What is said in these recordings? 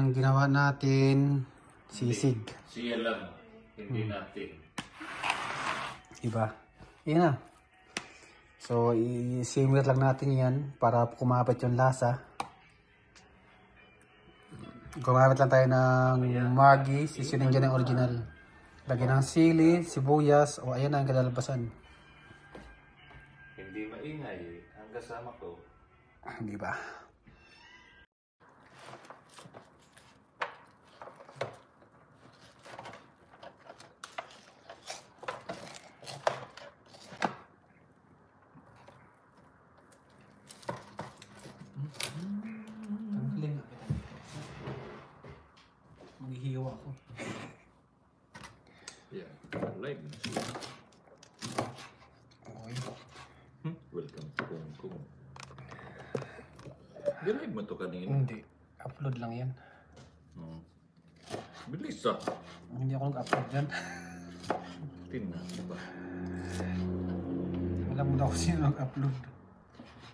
ang ginawa natin, sisig. Siya lang, hindi natin. Diba? Yan na. So, i-simmer lang natin yan para kumapit yung lasa. Gumamit lang tayo ng Maggi, seasoning dyan ng original. Lagyan ng sili, sibuyas, o ayan na ang kalalabasan. Hindi maingay, ang kasama ko. Diba? Maghihiwa ako. Yeah, live na siya. Okay. Welcome to Kung Kung. Di-live mo to kanina? Hindi. Upload lang yan. Bilis ah. Hindi ako nag-upload dyan. Tingnan ba? Alam mo na ako sino nag-upload.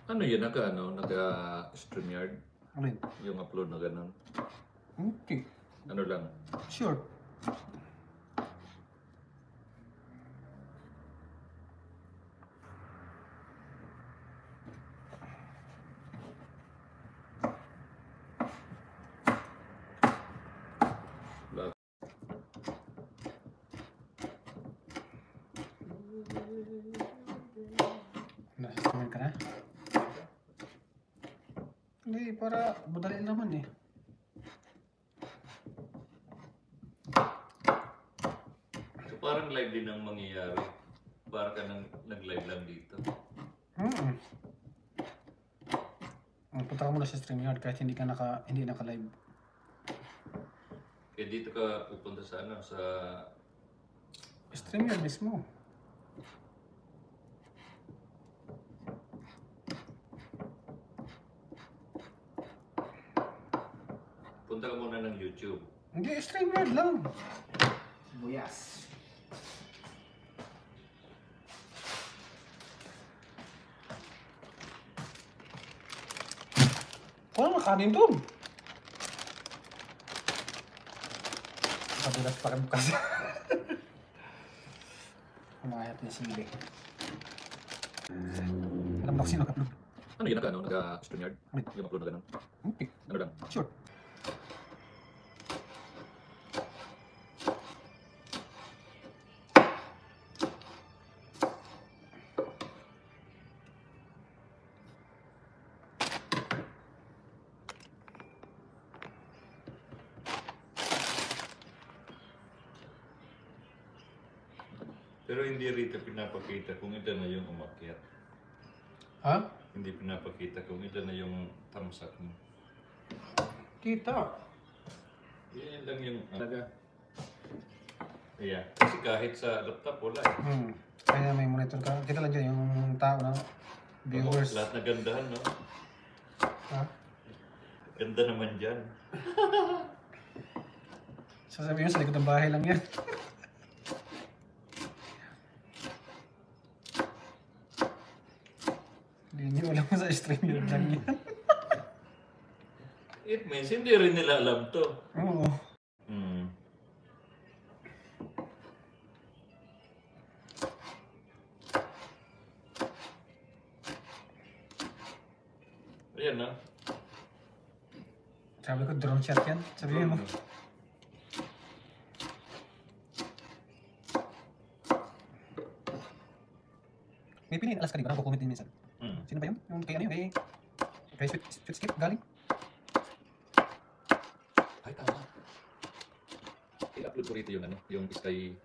Ano yan? Naka-StreamYard? Ano yun? Yung upload na ganun? Okay. Ano lang? Sure. Nasa ka na? Hindi, para madali naman eh. So parang live din ang mangyayari. Parang ka nag-live lang dito. Punta ka muna sa StreamYard kahit hindi naka-live. Eh dito ka pupunta sa ano? Sa StreamYard mismo. punta ka muna ng YouTube. Hindi, StreamYard lang. Buyas. Wala makanin doon. Kadulas pa rin bukas. Kumayat niya sili. Alam mo kasi nag-upload. Ano yun? Naka-StreamYard? Yung upload na ganun? Okay. Ano lang? Sure. Pero hindi rito pinapakita kung ito na yung umakyat. Ha? Hindi pinapakita kung ito na yung thumbs up mo. Kita. Yan lang yung talaga. Yeah. Kasi kahit sa laptop wala eh. Kaya may monitor ka. Kita lang dyan yung tao na viewers. Lahat na gandahan, no? Ha? Ganda naman dyan. Sasabihin mo sa likod ng bahay lang yan. Hindi wala mo sa StreamYard lang yan. It means hindi rin nila alam to. Oo. Ayan na. Sabi ko drone shot yan. Sabihin mo. May piliin alas ka di ba? Kukumit din minsan. Sino ba yun? Yung kay ano yun? Kay Sweet Skip galing? Ay, tama. I-upload ko rito yung ano, yung Sky.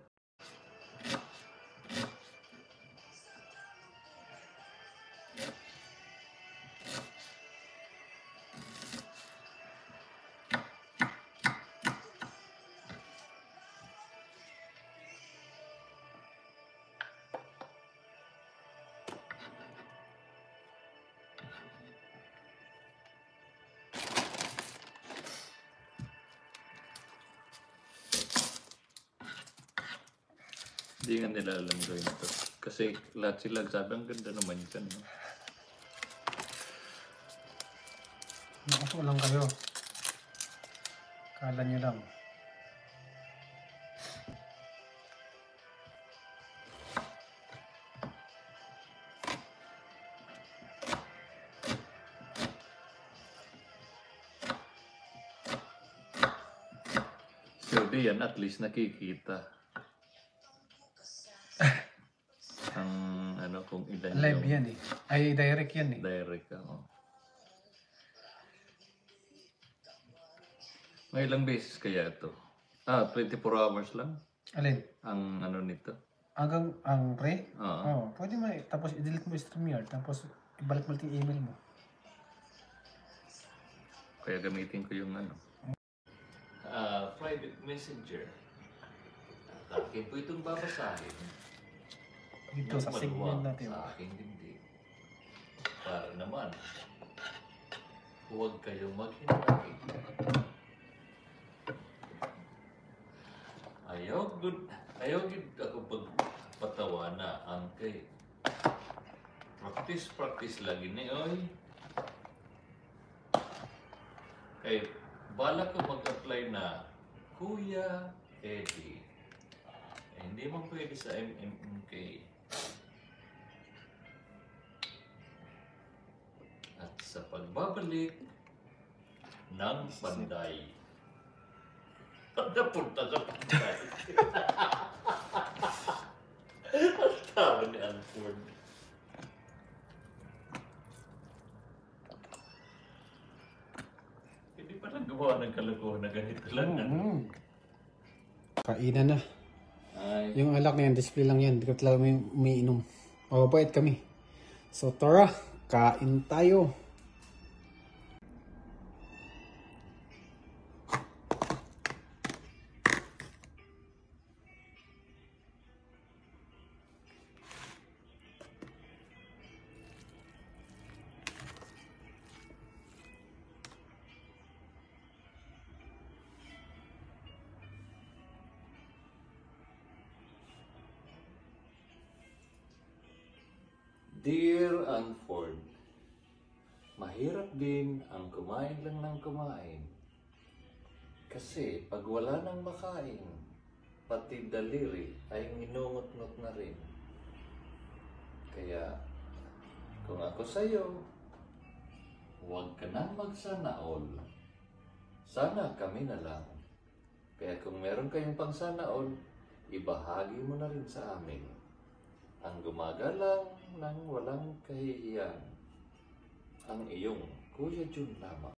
Hindi nga nila alam gawin ito. Kasi lahat sila sabi, ang ganda naman yun. No? Nakaso lang kayo. Kala nyo lang. So diyan at least nakikita ang ano kung ilan Live yung yan eh. Ay, direct yan eh. direct ka. Oh. May ilang beses kaya ito? 24 hours lang Alin? ang ano nito. Hanggang ang pre? Oo. Oo. Pwede mo tapos i-delete mo yung StreamYard. Tapos ibalik mo yung email mo. Kaya gamitin ko yung ano. Private messenger. At akin po itong babasahin. Dito sa signal natin. Sa aking dibdib. Para naman, huwag kayong maghintay. Ayaw gid ako pagpatawa na ang kay practice lagi ni oy. Kay bala ko mag-apply na Kuya Eddie. Hindi man pwede sa MMK. At sa pagbabalik ng Panday. Punta sa Panday. Ang tao ni Alford. Hindi pa lang gumawa ng kalokohan na ganito lang. Kainan na. Ay. Yung alak na yan, display lang yan. Hindi ko talaga umiinom. Mababait kami. So tara, kain tayo. Dear Anford, mahirap din ang kumain lang ng kumain. Kasi pag wala nang makain, pati daliri ay nginungot-ngot na rin. Kaya kung ako sa'yo, huwag ka nang magsana all. Sana kami na lang. Kaya kung meron kayong pang sana all, ibahagi mo na rin sa amin. Ang gumagalang ng walang kahihiyan, ang iyong Kuya Jun lamang.